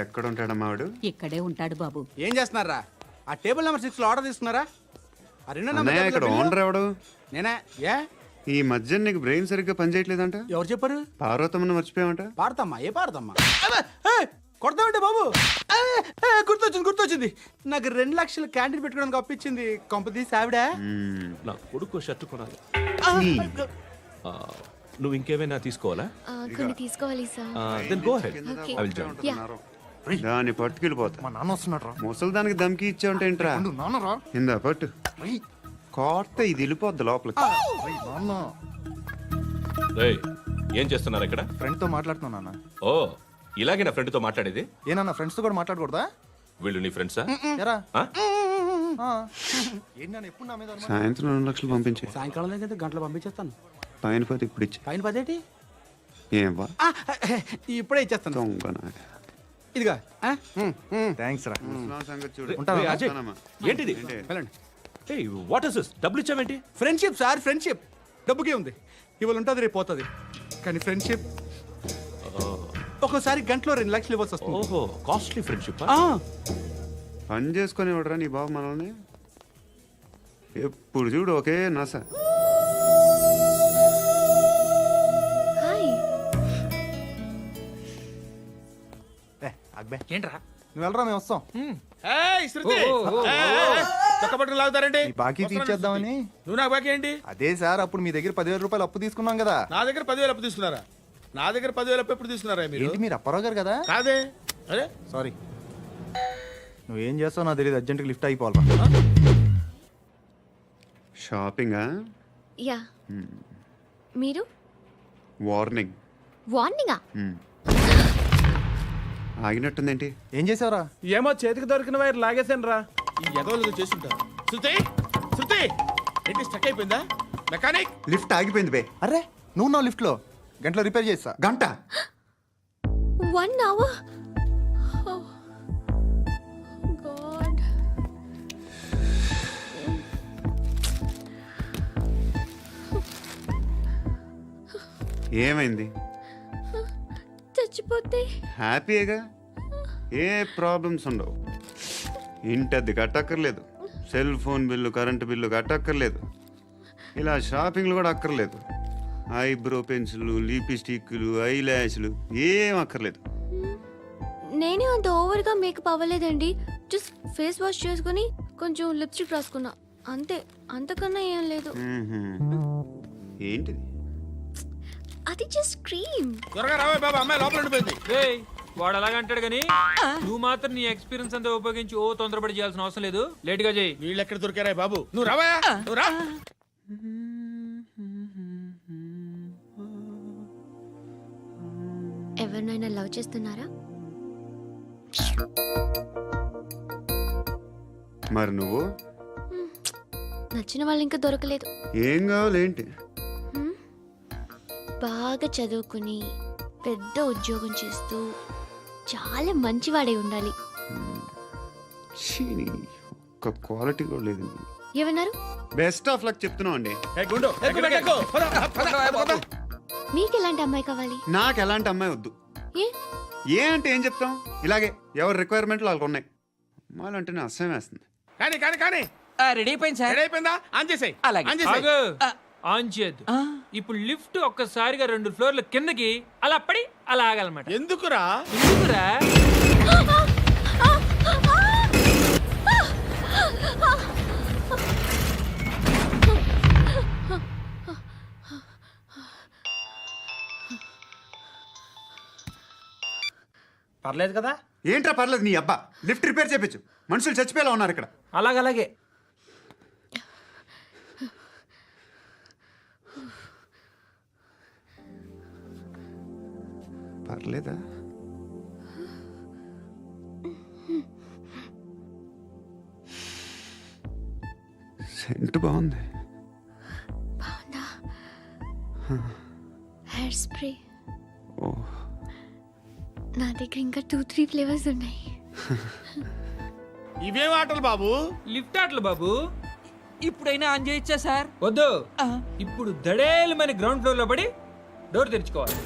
ఎక్కడ ఉంటాడమ్మా వాడు? ఇక్కడే ఉంటాడు బాబు. ఏం చేస్తున్నారా? ఆ టేబుల్ నెంబర్ 6 లో ఆర్డర్ తీసుకున్నారా? ఆ రెండో అన్నయ్య, ఇక్కడ నెంబర్ ఓనర్ ఎవడు? నేనే. ఏ ఈ మధ్య నీకు బ్రెయిన్ సరిగ్గా పనిచేయట్లేదంట. ఎవరు చెప్పారు? పార్వతమ్మను మర్చిపోయామంట. పాడతామ్మా? ఏ పాడతామ్మా? కొడతామంటే బాబు. గుర్తొచ్చింది. నాకు 2 లక్షలు క్యాంటీన్ పెట్టుకోవడానికి అప్పించింది కొంపతీసి ఆవిడ. నా కొడుకు షర్ట్ కొనాలి. నువ్వు ఇంకేమైనా తీసుకోవాలా? కొన్ని తీసుకోవాలి sir. Then go head. Okay. I will join. దాన్ని పట్టుకెళ్ళిపోతా. మా నాన్న వస్తున్నాడు రా. ముసలి దానికి దమ్కి ఇచ్చావంటే ఏంట్రా? నాన్న రా. ఇందా పట్టు. కోర్త ఇది వెళ్ళిపోద్ది లోపలికి. నాన్న రేయ్, ఏం చేస్తున్నారు ఇక్కడ? ఫ్రెండ్ తో మాట్లాడుతున్నా నాన్న. ఓ, ఇలాగే నా ఫ్రెండ్ తో మాట్లాడేది? ఏనన్నా ఫ్రెండ్స్ తో కూడా మాట్లాడకూడదా? వీళ్ళు నీ ఫ్రెండ్సా? ఎరా ఆ? ఏంటి నాన్న ఎప్పుడు నా మీద అనుమానం? సాయంత్రం 2 లక్షలు పంపించే. సాయంకాలం దగ్గర గంటలు పంపించేస్తాను. పైన పోతే ఇప్పుడు ఇచ్చే. పైన 10 ఏం వా ఇప్పుడే ఇచ్చేస్తాను. దొంగనా. ఇదిగా థ్యాంక్స్ రా. ముసలాం సంగతి చూడు. ఉంటావా? రేయ్, అజయ్, వస్తానమ్మా. ఏంటిది? వెళ్ళండి. ఏయ్, వాట్ ఇస్ దిస్? డబ్బులు ఇచ్చావేంటి? Friendship sir, friendship. డబ్బుకే ఉంది. ఇవాళ ఉంటుంది, రేపు పోతుంది. కానీ ఫ్రెండ్షిప్ ఒక్కోసారి గంటలో 2 లక్షలు ఇవ్వాల్సి వస్తుంది. ఓహో, కాస్ట్లీ ఫ్రెండ్షిప్. పని చేసుకొని ఇవ్వడరా నీ బాబు మనల్ని? ఎప్పుడు చూడు ఒకే నస. హాయ్. అక్బే ఏంట్రా? నువ్వు వెళ్ళరా, మేము వస్తాం. చక్కబట్టలు లాగుతారండి. ఈ బాకీ తీర్చేద్దామని. నువ్వు నాకు బాకీ ఏంటి? అదే సార్, అప్పుడు మీ దగ్గర 10,000 రూపాయలు అప్పు తీసుకున్నాం కదా. నా దగ్గర 10,000 అప్పు తీసుకున్నారా? నా దగ్గర 10,000 అప్పు ఎప్పుడు తీసుకున్నారా మీరు? ఏంటి మీరు అప్పారావు గారు కదా? కాదే. అరే సారీ. నువ్వేం చేస్తావు నాకు తెలియదు, అర్జెంట్గా లిఫ్ట్ అయిపోవాలి. షాపింగా? యా. మీరు వార్నింగ్. వార్నింగా? ఆగినట్టుందేంటి? ఏం చేసావురా? ఏమో చేతికి దొరికిన వైర్ లాగేసాను రా. ఈ ఎదవలు చేస్తుంటారు. శృతి ఏంటి స్టక్ అయిపోయిందా? మెకానిక్. లిఫ్ట్ ఆగిపోయింది బే. అరే నువ్వు నా లిఫ్ట్ లో గంటలో రిపేర్ చేస్తా. గంట? 1 hour. Oh God. ఏమైంది? చచ్చిపోతే హ్యాపీగా, ఏ ప్రాబ్లమ్స్ ఉండవు. ఇంటి అద్దె కట్టక్కర్లేదు, cell phone bill, current bill కట్టక్కర్లేదు, ఇలా షాపింగ్లు కూడా అక్కర్లేదు. ఐబ్రో పెన్సిల్, లిప్స్టిక్లు, ఐ ల్యాష్లు ఏం అక్కర్లేదు. నేనే అంత ఓవర్గా మేకప్ అవ్వలేదండి. జస్ట్ ఫేస్ వాష్ చేసుకుని కొంచెం లిప్స్టిక్ రాసుకున్నా అంతే. అంతకన్నా ఏం లేదు. ఏంటిది? అది జస్ట్ క్రీమ్. త్వరగా రావే బాబా, అమ్మాయి లోపల ఉండిపోయింది. రేయ్, వాడు అలాగంటాడు కానీ నువ్వు మాత్రం నీ ఎక్స్పీరియన్స్ అంతా ఉపయోగించి తొందరపడి చేయాల్సిన అవసరం లేదు. లేట్ గా చేయి. వీళ్ళు ఎక్కడ దొరికారా బాబు? నువ్వు రావా, నువ్వు రా. ఎవరినైనా లవ్ చేస్తున్నారా? మరి నువ్వు? నచ్చిన వాళ్ళు ఇంకా దొరకలేదు. ఏం కావాలేంటి? బాగా చదువుకుని పెద్ద ఉద్యోగం చేస్తూ చాలా మంచివాడే ఉండాలి. ఒక్క క్వాలిటీ కూడా లేదు. ఏమన్నారు? బెస్ట్ ఆఫ్ లక్ చెప్తున్నావు అండి. మీకు ఎలాంటి అమ్మాయి కావాలి? నాకు ఎలాంటి అమ్మాయి వద్దు. ఏ ఏ అంటే ఏం చెప్తాం? ఇలాగే ఎవరి రిక్వైర్మెంట్లు వాళ్ళకు ఉన్నాయి. అమ్మాయిలు అంటేనే అసహ్యం వేస్తుంది. కానీ రెడీ అయిపోయింది సార్. రెడీ అయిపోయిందా? ఆన్ చేసేయ్. అలాగే. ఆన్ చేసేయ్. ఆగు. ఆన్ చేయద్దు. ఇప్పుడు లిఫ్ట్ ఒక్కసారిగా 2 ఫ్లోర్ల కిందకి అలా పడి అలా ఆగాలన్నమాట. ఎందుకురా? ఎందుకురా? పర్లేదు కదా? ఏంట్రా పర్లేదు నీ అబ్బా. లిఫ్ట్ రిపేర్ చేయించు. మనుషులు చచ్చిపోయేలా ఉన్నారు ఇక్కడ. అలాగే. పర్లేదా? సెంట్ బాగుంది. బాగుందా? Hair spray. ఓ, నా దగ్గర ఇంకా 2-3 ఫ్లేవర్స్ ఉన్నాయి. ఇవేం ఆటలు బాబు? లిఫ్ట్ ఆటలు బాబు. ఇప్పుడైనా ఆన్ చేయొచ్చా సార్? వద్దు. ఇప్పుడు దడేలమైన గ్రౌండ్ ఫ్లోర్ లో పడి డోర్ తెరుచుకోవాలి.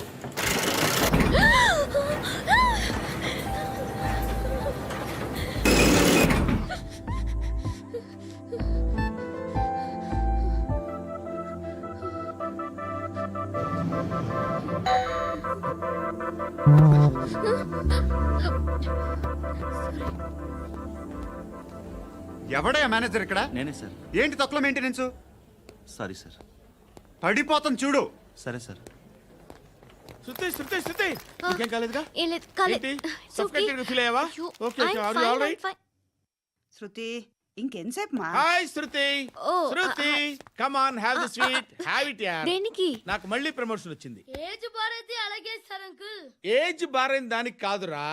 ఎవడయ్యా మేనేజర్ ఇక్కడ? నేనే సార్. ఏంటి తక్కువ మెయింటెనెన్స్? Sorry sir. పడిపోతాం చూడు. సరే సార్. శృతి ఇంకేం కాలేదుగా? ఏం లేదు, కాలేదు. ఏంటి? It's okay. Suffocated గా feel అయ్యావా? అయ్యో, Okay, I'm are you fine, all I'm right? fine. శృతి ఇంకెంతసేపు మా hi Shruti. Oh, Shruti come on have the sweet. Have it యార్. దేనికి? నాకు మళ్ళీ ప్రమోషన్ వచ్చింది. ఏజ్ బారైతే అలాగే సార్ అంకుల్. ఏజ్ బారైన దానికి కాదురా,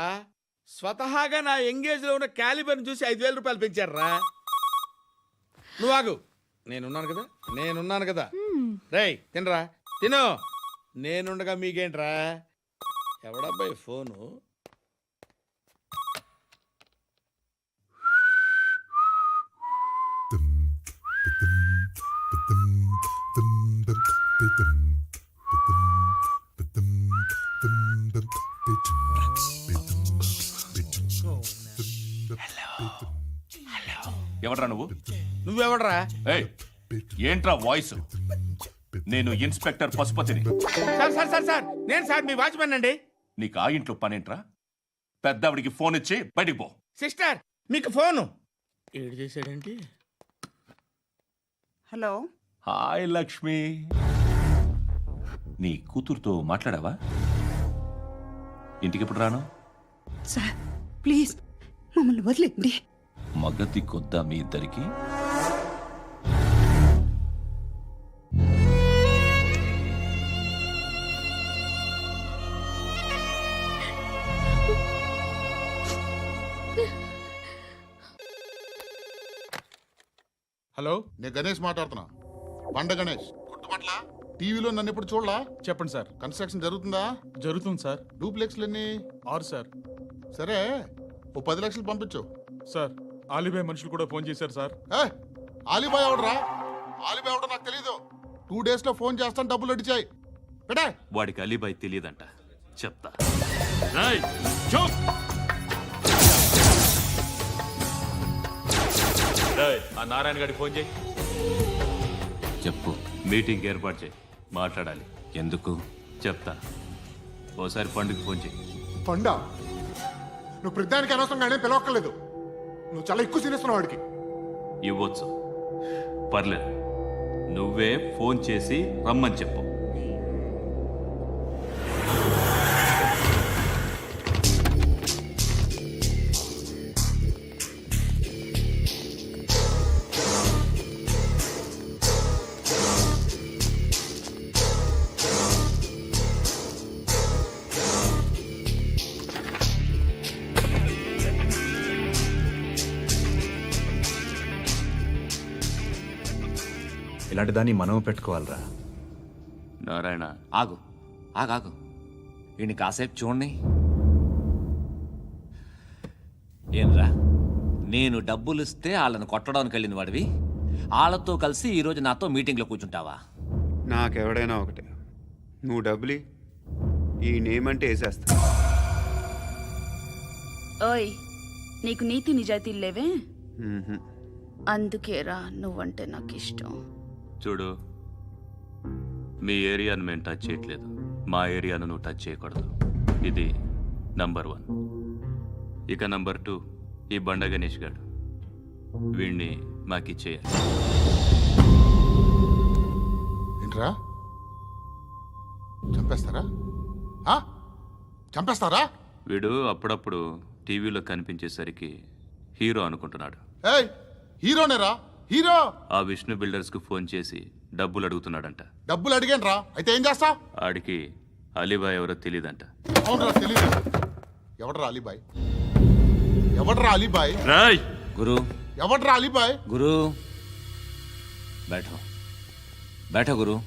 స్వతహాగా నా ఎంగేజ్ లో ఉన్న క్యాలిబర్ చూసి 5,000 రూపాయలు పెంచారా. నువ్వు ఆగు, నేనున్నాను కదా. రేయ్ తినరా, తిను. నేనుండగా మీకేంట్రా? ఎవడబ్బాయి ఫోను? ఎవడ్రా నువ్వు? నువ్వెవడరా? ఏయ్, ఏంట్రా వాయిస్? నేను ఇన్స్పెక్టర్ పశుపతిని. సార్ నేను సార్ మీ వాచ్మెన్ అండి. నీకు ఆ ఇంట్లో పనేంట్రా? పెద్దవిడికి ఫోన్ ఇచ్చి బయటికి పో. సిస్టర్ మీకు ఫోను. ఏడు చేశాడేంటి? హలో హాయ్ లక్ష్మి, నీ కూతురుతో మాట్లాడావా? ఇంటికి ఎప్పుడు రాను? సార్ ప్లీజ్ మమ్మల్ని వదిలేండి. మగతి కొద్దా మీ ఇద్దరికి? హలో, నేను గణేష్ మాట్లాడుతున్నా. బండ గణేష్ గుర్తుపట్ల? టీవీలో నన్ను ఎప్పుడు చూడలా? చెప్పండి సార్. కన్స్ట్రక్షన్ జరుగుతుందా? జరుగుతుంది సార్. డూప్లెక్స్లు ఎన్ని? 6 సార్. సరే, ఓ 10 లక్షలు పంపించు. సార్ ఆలిబాయ్ మనుషులు కూడా ఫోన్ చేశారు సార్. ఆలిబాయ్ ఎవడరా? ఆలిబాయ్ ఎవడో నాకు తెలీదు. 2 days లో ఫోన్ చేస్తాను, డబ్బులు అడిచాయి బేటా. వాడికి అలీబాయ్ తెలియదంట, చెప్తా. ఆ నారాయణ గారికి ఫోన్ చేయి. చెప్పు, మీటింగ్ ఏర్పాటు చేయి, మాట్లాడాలి. ఎందుకు చెప్తా. ఓసారి పండుగ ఫోన్ చేయి. పండా, నువ్వు ప్రతిదానికి అనవసరంగానే పిలవక్కర్లేదు. నువ్వు చాలా ఎక్కువ సీనిస్తున్నావు వాడికి. ఇవ్వచ్చు, పర్లేదు. నువ్వే ఫోన్ చేసి రమ్మని చెప్పు. ఇలాంటి దాన్ని మనం పెట్టుకోవాలిరా. నారాయణ, ఆగు ఆగాగు, వీడిని కాసేపు చూడండి. ఏంరా, నేను డబ్బులు ఇస్తే వాళ్ళని కొట్టడానికి వెళ్ళిన వాడివి, వాళ్ళతో కలిసి ఈరోజు నాతో మీటింగ్లో కూర్చుంటావా? నాకెవడైనా ఒకటే, నువ్వు డబ్బులి, ఈ నేమ్ అంటే వేసేస్తా. ఓయ్, నీకు నీతి నిజాయితీలు లేవే, మ్మ్హ్మ్. అందుకేరా నువ్వంటే నాకు ఇష్టం. చూడు, మీ ఏరియాను మేము టచ్ చేయట్లేదు, మా ఏరియాను నువ్వు టచ్ చేయకూడదు. ఇది నంబర్ 1. ఇక నంబర్ 2, ఈ బండ గణేష్ గారు, వీణ్ణి మాకిచ్చేయాలి. ఏంట్రా, చంపేస్తారా? చంపేస్తారా? వీడు అప్పుడప్పుడు టీవీలో కనిపించేసరికి హీరో అనుకుంటున్నాడు. ఏయ్, హీరోనేరా, హీరో. ఆ విష్ణు బిల్డర్స్కు ఫోన్ చేసి డబ్బులు అడుగుతున్నాడంట. డబ్బులు అడిగానురా, అయితే ఏం చేస్తా? ఆడికి అలీబాయ్ ఎవరో తెలియదంట. అవునరా, తెలీదు. ఎవడరా అలీబాయ్? ఎవడరా అలీబాయ్? రాయ్ గురు, ఎవడరా అలీబాయ్? గురు బైఠో బైఠో గురు.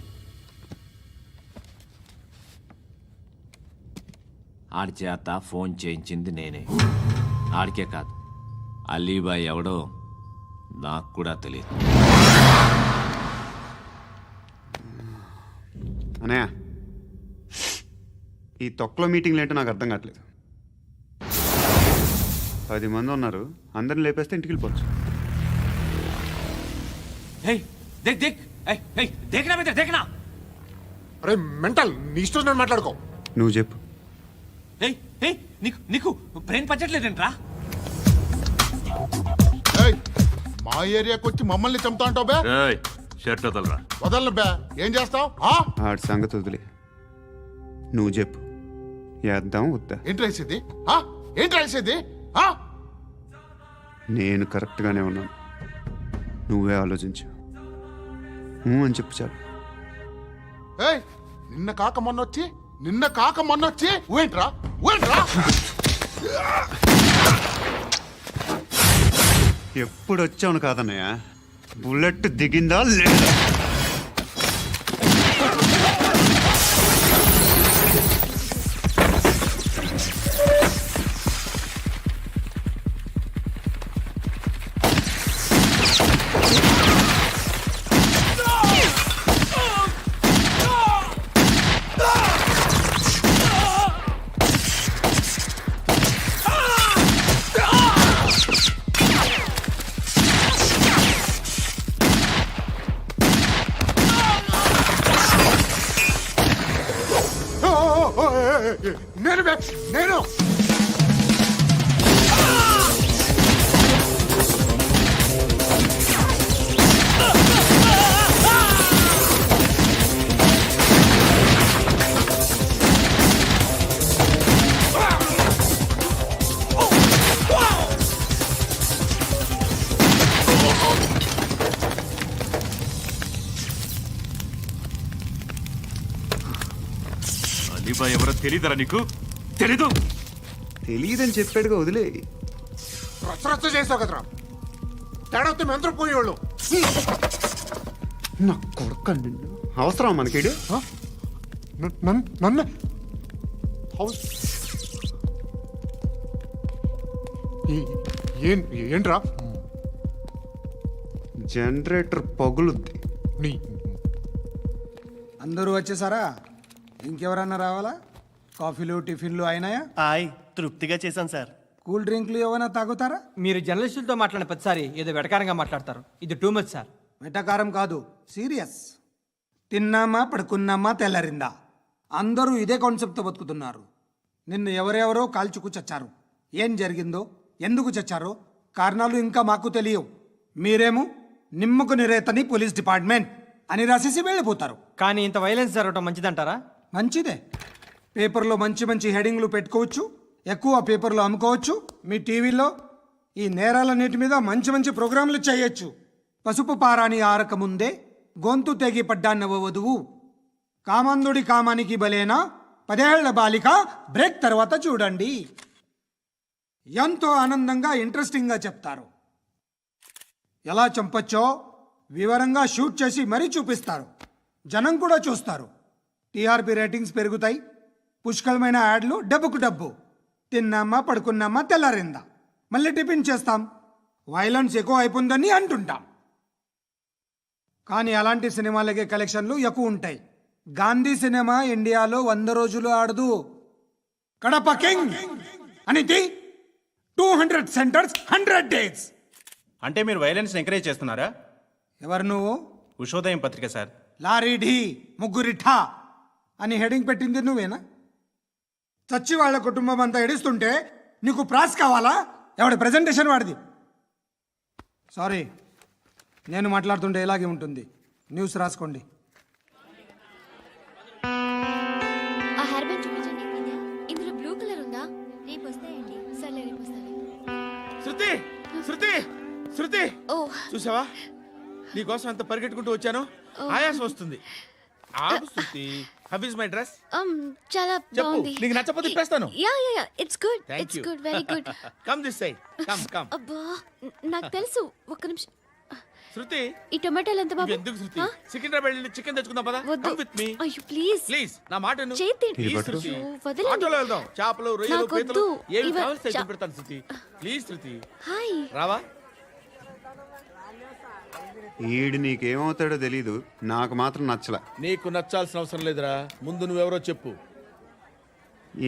ఆడి చేత ఫోన్ చేయించింది నేనే. ఆడికే కాదు, అలీబాయ్ ఎవడో నాకు కూడా తెలియదు. అనయ్య, ఈ తొక్కలో మీటింగ్లు ఏంటో నాకు అర్థం కావట్లేదు. 10 మంది ఉన్నారు, అందరిని లేపేస్తే ఇంటికి వెళ్ళిపోవచ్చు. దేఖ్ దేఖ్, దేఖనా బేటా, దేఖనా. అరే మెంటల్, నీ ఇష్టం నేను మాట్లాడుకో. నువ్వు చెప్పు. నీకు నీకు బ్రెయిన్ పచ్చట్లేదంట్రా? ఏయ్, మా ఏరియాకి వచ్చి మమ్మల్ని చంపుతా అంటావు బే? షర్ట్ వదలరా. వదలను బే. ఏం చేస్తావు? ఆడి సంగతి వదిలే, నువ్వు చెప్పు. వేద్దాం వద్దా? ఏంటి రాసేది? ఏంటి రాసేది? నేను కరెక్ట్గానే ఉన్నాను, నువ్వే ఆలోచించు. అని చెప్పు చాలు. ఏయ్, నిన్న కాక మొన్నొచ్చి ఊయంట్రా. ఎప్పుడు వచ్చావును కాదన్నయ్య, బుల్లెట్ దిగిందా లేదా? నేను బే, నేను అలీబాయ్ ఎవరో తెలీదరా నీకు? తెలీదు? తెలియదని చెప్పాడుగా, వదిలే. రచ్చ చేసావు కదరా. తేడా వస్తే మెంతరం పోయేవాళ్ళు. నా కొడుక, నిన్ను అవసరం మనకిడు. నన్ను హౌస్ ఏంట్రా? జనరేటర్ పగులుద్ది. నీ అందరూ వచ్చేసారా? ఇంకెవరన్నా రావాలా? కాఫీలు టిఫిన్లు అయినాయా? తృప్తిగా చేశాను సార్. కూల్ డ్రింక్లు ఏమైనా తాగుతారా? మీరు జర్నలిస్టులతో మాట్లాడిన ప్రతిసారి ఏదో వెటకారంగా మాట్లాడతారు. ఇది టూ మచ్ సార్. వెటకారం కాదు, సీరియస్. తిన్నామా పడుకున్నామా తెల్లరిందా, అందరూ ఇదే కాన్సెప్ట్తో బతుకుతున్నారు. నిన్ను ఎవరెవరో కాల్చుకు చచ్చారు. ఏం జరిగిందో, ఎందుకు చచ్చారో కారణాలు ఇంకా మాకు తెలియవు. మీరేమో నిమ్మకు నిరేతని పోలీస్ డిపార్ట్మెంట్ అని రాసేసి వెళ్ళిపోతారు. కానీ ఇంత వైలెన్స్ జరగటం మంచిదంటారా? మంచిదే. పేపర్లో మంచి మంచి హెడింగ్లు పెట్టుకోవచ్చు, ఎక్కువ పేపర్లు అమ్ముకోవచ్చు. మీ టీవీలో ఈ నేరాలన్నిటి మీద మంచి మంచి ప్రోగ్రాంలు చేయొచ్చు. పసుపు పారాని ఆరక ముందే గొంతు తెగి పడ్డాన్నవ వధువు, కామందుడి కామానికి బలేనా 10 ఏళ్ల బాలిక బ్రేక్ తర్వాత చూడండి. ఎంతో ఆనందంగా ఇంట్రెస్టింగ్గా చెప్తారు. ఎలా చంపచ్చో వివరంగా షూట్ చేసి మరీ చూపిస్తారు. జనం కూడా చూస్తారు. టీఆర్పీ రేటింగ్స్ పెరుగుతాయి. పుష్కలమైన యాడ్లు, డబ్బుకు డబ్బు. తిన్నామా పడుకున్నామా తెల్లారిందా, మళ్ళీ టిఫిన్ చేస్తాం. వైలెన్స్ ఎక్కువ అయిపోయిందని అంటుంటాం. కానీ అలాంటి సినిమాలకే కలెక్షన్లు ఎక్కువ ఉంటాయి. గాంధీ సినిమా ఇండియాలో 100 రోజులు ఆడదు. కడప కింగ్ అనితి 200 సెంటర్స్ 100 డేస్. అంటే మీరు వైలెన్స్ ఎంకరేజ్ చేస్తున్నారా? ఎవరు నువ్వు? ఉషోదయం పత్రిక సార్. లారీ ఢీ ముగ్గురిఠా అని హెడింగ్ పెట్టింది నువ్వేనా? చచ్చి వాళ్ళ కుటుంబం అంతా ఎడుస్తుంటే నీకు ప్రాస్ కావాలా? ఎవడి ప్రెజెంటేషన్ వాడిది. సారీ, నేను మాట్లాడుతుంటే ఇలాగే ఉంటుంది. న్యూస్ రాసుకోండి. ఆ హెయిర్ బ్యాండ్ చూపించండి. ఇందులో బ్లూ కలర్ ఉందా? రేపు వస్తాయండి. సర్లే, రేపు వస్తాను. శృతి శృతి శృతి, ఓ చూసావా నీకోసం ఎంత పరిగెట్టుకుంటూ వచ్చాను. ఆయాసం వస్తుంది. ఆగు Shruti. How is my dress? చాలా చెప్పు. బాగుంది. నీకు నచ్చకపోతే తిప్పేస్తాను. Yeah yeah yeah, it's good. Thank it's you. Good, very good. Come this side. Come come. అబ్బా, నాకు తెలుసు. ఒక్క నిమిషం. శృతి, ఈ టొమాటోలు ఎంత బాబు? ఎందుకు శృతి? ఆ? సికింద్రాబాద్ వెళ్ళి చికెన్ తెచ్చుకుందాం పదా. వద్దు. కమ్ విత్ మీ అయ్యో ప్లీజ్ ప్లీజ్. నా మాట విను. చేతి Please, పట్టు. శృతి. అయ్యో, వదలండి. ఆటోలో వెళ్దాం. చేపలు, రొయ్యలు, నాకొద్దు. పీతలు ఏమి ఇవ- కావాలి చా- పెడతాను శృతి. Please Shruti, hi. రావా? ఈడు నీకేమవుతాడో తెలీదు, నాకు మాత్రం నచ్చలా. నీకు నచ్చాల్సిన అవసరం లేదురా. ముందు నువ్వెవరో చెప్పు.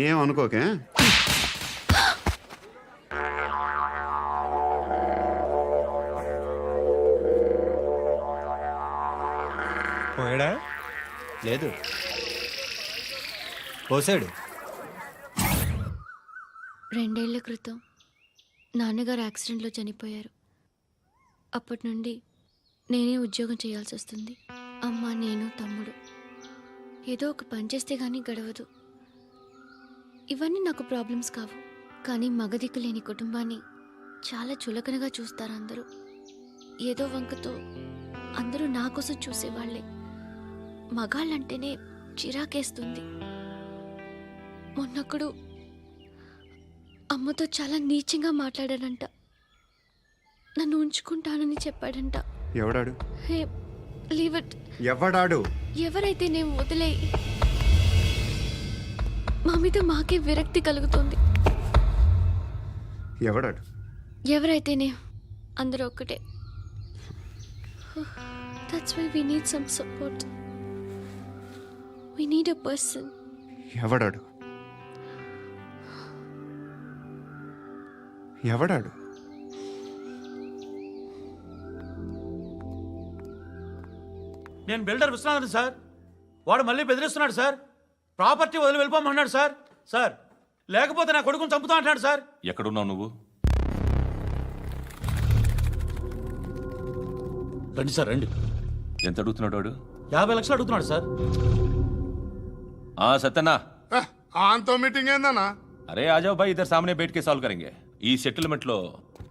ఏం అనుకోకే. పోయాడా? లేదు. పోసాడు. 2 ఏళ్ల క్రితం నాన్నగారు యాక్సిడెంట్లో చనిపోయారు. అప్పటి నుండి నేనే ఉద్యోగం చేయాల్సి వస్తుంది. అమ్మ, నేను, తమ్ముడు ఏదో ఒక పని చేస్తే కానీ గడవదు. ఇవన్నీ నాకు ప్రాబ్లమ్స్ కావు, కానీ మగదిక్కు లేని కుటుంబాన్ని చాలా చులకనగా చూస్తారు అందరూ. ఏదో వంకతో అందరూ నా కోసం చూసేవాళ్లే. మగాళ్ళంటేనే చిరాకేస్తుంది. మొన్నప్పుడు అమ్మతో చాలా నీచంగా మాట్లాడాడంట. నన్ను ఉంచుకుంటానని చెప్పాడంట. ఎవడాడు? హే, లీవ్ ఇట్. ఎవడాడు? ఎవరైతే నేను వదిలే. మా మీద మాకే విరక్తి కలుగుతుంది. ఎవడాడు? ఎవరైతేనే అందరూ ఒక్కటే. That's why we need some support. We need a person. ఎవడాడు? ఎవడాడు? నేను బిల్డర్ విశ్వనాథన్ సార్. వాడు మళ్ళీ బెదిరిస్తున్నాడు సార్. ప్రాపర్టీ వదిలి వెళ్ళిపోమన్నాడు సార్. సార్, లేకపోతే నా కొడుకుని చంపుతా అంటున్నాడు సార్. ఎక్కడున్నావు నువ్వు? రండి సార్, రండి. ఎంత అడుగుతున్నాడు వాడు? 50 లక్షలు అడుగుతున్నాడు సార్. సత్యన్నా, ఆంతో మీటింగ్ ఏందన్నా? అరే ఆజావ్ భాయ్, ఇద్దరు సామనే బయటకే సాల్వ్ కరెంగే. ఈ సెటిల్మెంట్ లో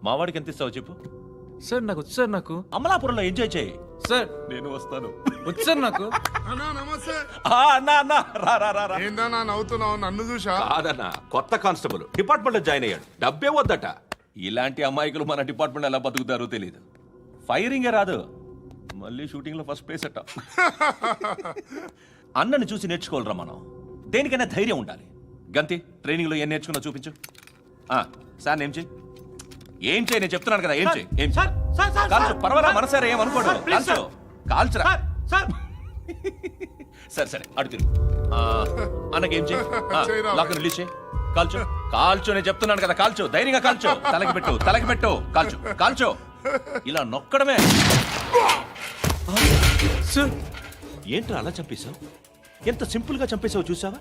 మావాడికి ఎంత ఇస్తావు చెప్పు. సార్ నాకు వచ్చు సార్. నాకు అమలాపురంలో ఎంజాయ్ చేయి సార్. నేను వస్తాను. వచ్చు సార్ నాకు. అన్నా నమస్తే. అన్నా అన్నా, రా రా రా రా. ఏందన్నా నవ్వుతున్నావు? నన్ను చూసా? కాదన్నా, కొత్త కానిస్టేబుల్ డిపార్ట్మెంట్ లో జాయిన్ అయ్యాడు. డబ్బే వద్దట. ఇలాంటి అమాయకులు మన డిపార్ట్మెంట్ ఎలా బతుకుతారో తెలియదు. ఫైరింగే రాదు, మళ్ళీ షూటింగ్ లో ఫస్ట్ ప్లేస్ అట్ట. అన్నని చూసి నేర్చుకోవాలరా మనం. దేనికైనా ధైర్యం ఉండాలి. గంతి, ట్రైనింగ్ లో ఏం నేర్చుకున్నా చూపించు. సార్ ఏం చేయి, ఏం చేయి, నేను చెప్తున్నాను కదా. ఏం చేయి, ఏం చేయి. కాల్చు, పర్వాలా, మనసారా ఏమనుకోడు. కాల్చు, కాల్చురా. సరే సరే, అడు తిరుగు. అన్నకేం చేయి, లాక్ రిలీజ్ చేయి. కాల్చు, కాల్చు, నేను చెప్తున్నాను కదా. కాల్చు, ధైర్యంగా కాల్చు. తలకి పెట్టు, తలకి పెట్టు. కాల్చు, కాల్చు. ఇలా నొక్కడమే. ఏంట్రా అలా చంపేశావు? ఎంత సింపుల్ గా చంపేశావు చూసావా?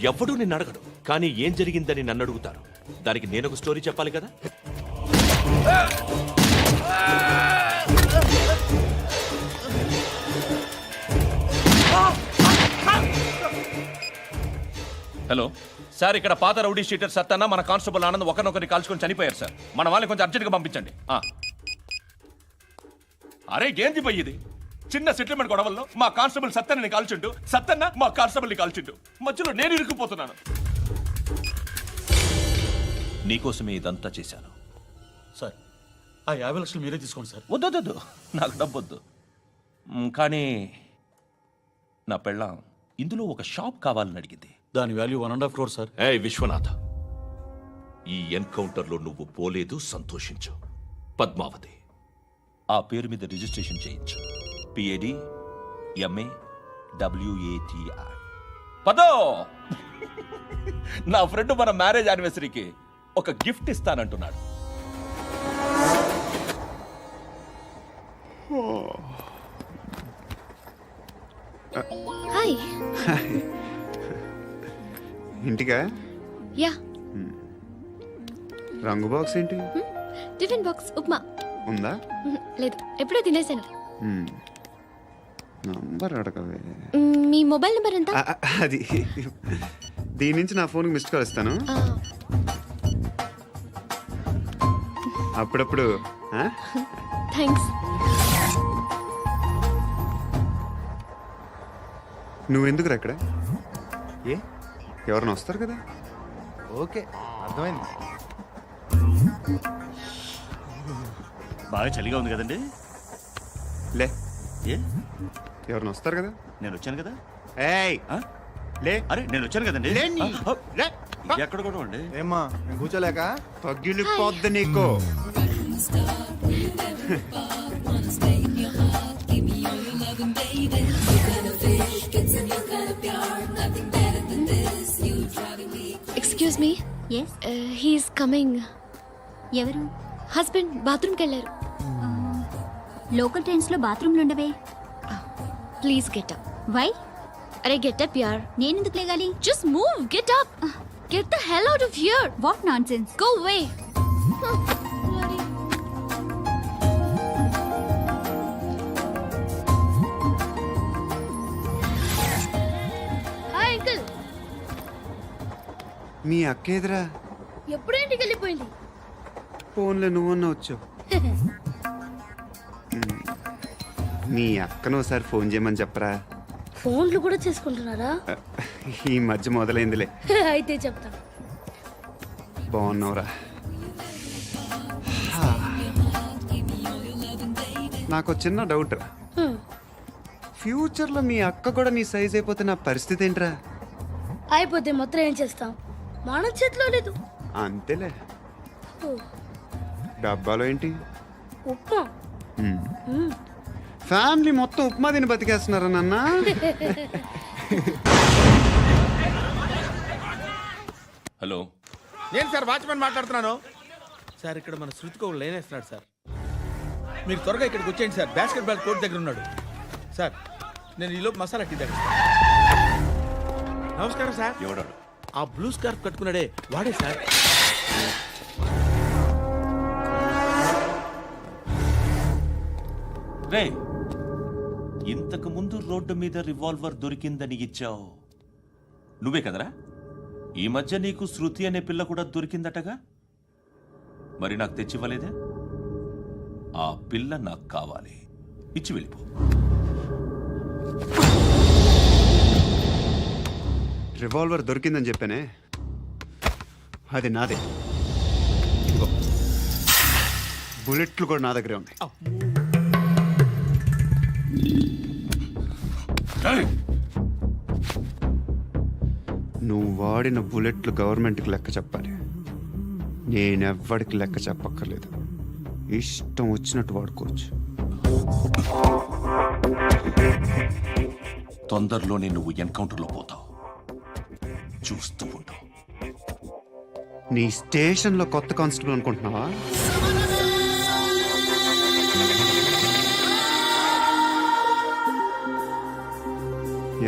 ఎవడూ నిన్ను అడగడు, కానీ ఏం జరిగిందని నన్ను అడుగుతారు. దానికి నేను ఒక స్టోరీ చెప్పాలి కదా. హలో సార్, ఇక్కడ పాత రౌడీ షీటర్ సత్తన్న, మన కానిస్టేబుల్ ఆనంద్ ఒకరినొకరిని కాల్చుకొని చనిపోయారు సార్. మన వాళ్ళని కొంచెం అర్జెంట్గా పంపించండి. అరే ఏంది పోయి ఇది? చిన్న సెటిల్మెంట్ గొడవల్లో మా కానిస్టేబుల్ సత్తన్నని కాల్చుంటూ, సత్తన్న మా కానిస్టేబుల్ని కాల్చుంటూ, మధ్యలో నేను ఇరుక్కుపోతున్నాను. నీకోసమే ఇదంతా చేశాను సార్. ఆ 50 లక్షలు మీరే తీసుకోండి సార్. వద్దొద్దు, నాకు డబ్బొద్దు. కానీ నా పెళ్ళాం ఇందులో ఒక షాప్ కావాలని అడిగింది. దాని వాల్యూ 1.5 crore సార్. విశ్వనాథ్, ఈ ఎన్కౌంటర్లో నువ్వు పోలేదు, సంతోషించు. పద్మావతి ఆ పేరు మీద రిజిస్ట్రేషన్ చేయించు. PAD MA WATI. పదో, నా ఫ్రెండ్ మన మ్యారేజ్ యానివర్సరీకి ఒక గిఫ్ట్ ఇస్తానంటున్నాడు. హాయ్. ఇంటికా? యా. రంగు బాక్స్ ఏంటి? టిఫిన్ బాక్స్ ఉప్మా ఉందా? లేదు, ఎప్పుడో తినేసాను. నంబర్ అడగవే. మీ మొబైల్ నెంబర్ ఎంత? అది దీని నుంచి నా ఫోన్కి మిస్డ్ కాల్ ఇస్తాను. అప్పుడప్పుడు. థ్యాంక్స్. నువ్వెందుకురా ఇక్కడ? ఏ, ఎవరైనా వస్తారు కదా. ఓకే, అర్థమైంది. బాగా చలిగా ఉంది కదండి. లే, ఏ, ఎవరైనా వస్తారు కదా. నేను వచ్చాను కదా. ఏయ్ లే. అరే నేను వచ్చాను కదండి. లే నీ. లే. ఎక్కడ కూడా అండి. ఏమ్మా, నేను కూర్చోలేక? పగిలిపోద్ది నీకు. Excuse me. Yes, he's coming. ఎవరు? హస్బెండ్ బాత్రూమ్కి వెళ్ళారు. లోకల్ ట్రైన్స్ లో బాత్రూమ్లు ఉండవే. Please get up. వై? అరే గెట్ అప్ యార్. నేను ఎందుకు లేగాలి? Just move, get up. Get the hell out of here. What nonsense. Go away. Hi uncle. మీ అక్క ఎదురా ఎప్పుడు ఇంటికి వెళ్ళిపోయింది? ఫోన్లో నువ్వన్నా వచ్చావు. మీ అక్కను ఒకసారి ఫోన్ చేయమని చెప్పరా. ఫోన్లు కూడా చేసుకుంటున్నారా? ఈ మధ్య మొదలైందిలే. అయితే చెప్తా. బాగున్నావురా. నాకు చిన్న డౌట్ రా. ఫ్యూచర్లో మీ అక్క కూడా నీ సైజ్ అయిపోతే నా పరిస్థితి ఏంట్రా? అయిపోతే మొత్తం ఏం చేస్తాం? మన చేతిలో లేదు. అంతేలే. డబ్బాలో ఏంటి? ఉప్మా. ఫ్యామిలీ మొత్తం ఉప్మా తిని బతికేస్తున్నారా నాన్న? హలో, నేను సార్ వాచ్మెన్ మాట్లాడుతున్నాను. సార్ ఇక్కడ మన శృతికి ఒక లైన్ వేస్తున్నాడు సార్. మీరు త్వరగా ఇక్కడికి వచ్చేయండి సార్. బాస్కెట్ బాల్ కోర్ట్ దగ్గర ఉన్నాడు సార్. నేను ఈలోపు మసాలా టీ దగ్గర. నమస్కారం సార్. ఎవడాడు? ఆ బ్లూ స్కార్ఫ్ కట్టుకున్నాడే వాడే సార్. రే, ఇంతకు ముందు రోడ్డు మీద రివాల్వర్ దొరికిందని ఇచ్చావు నువ్వే కదరా? ఈ మధ్య నీకు శృతి అనే పిల్ల కూడా దొరికిందటగా? మరి నాకు తెచ్చివ్వలేదే? ఆ పిల్ల నాకు కావాలి, ఇచ్చి వెళ్ళిపో. రివాల్వర్ దొరికిందని చెప్పానే, అది నాదే. ఇదిగో, బుల్లెట్లు కూడా నా దగ్గరే ఉన్నాయి. నువ్వు వాడిన బుల్లెట్లు గవర్నమెంట్కి లెక్క చెప్పాలి. నేనెవ్వడికి లెక్క చెప్పక్కర్లేదు. ఇష్టం వచ్చినట్టు వాడుకోవచ్చు. తొందరలోనే నువ్వు ఎన్కౌంటర్లో పోతావు, చూస్తూ ఉంటావు. నీ స్టేషన్లో కొత్త కానిస్టేబుల్ అనుకుంటున్నావా?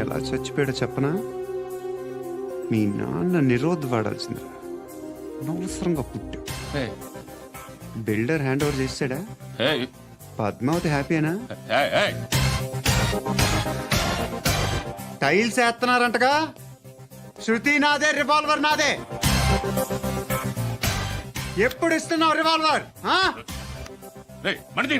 ఎలా చచ్చిపోయాడో చెప్పనా? మీ నాన్న నిరోధ్ వాడాల్సిందా? అనవసరంగా పుట్టావు. బిల్డర్ హ్యాండ్ ఓవర్ చేసాడా? పద్మావతి హ్యాపీనా? టైల్స్ వేస్తున్నారంటగా? శృతి నాదే, రివాల్వర్ నాదే. ఎప్పుడు ఇస్తున్నావు రివాల్వర్? మణి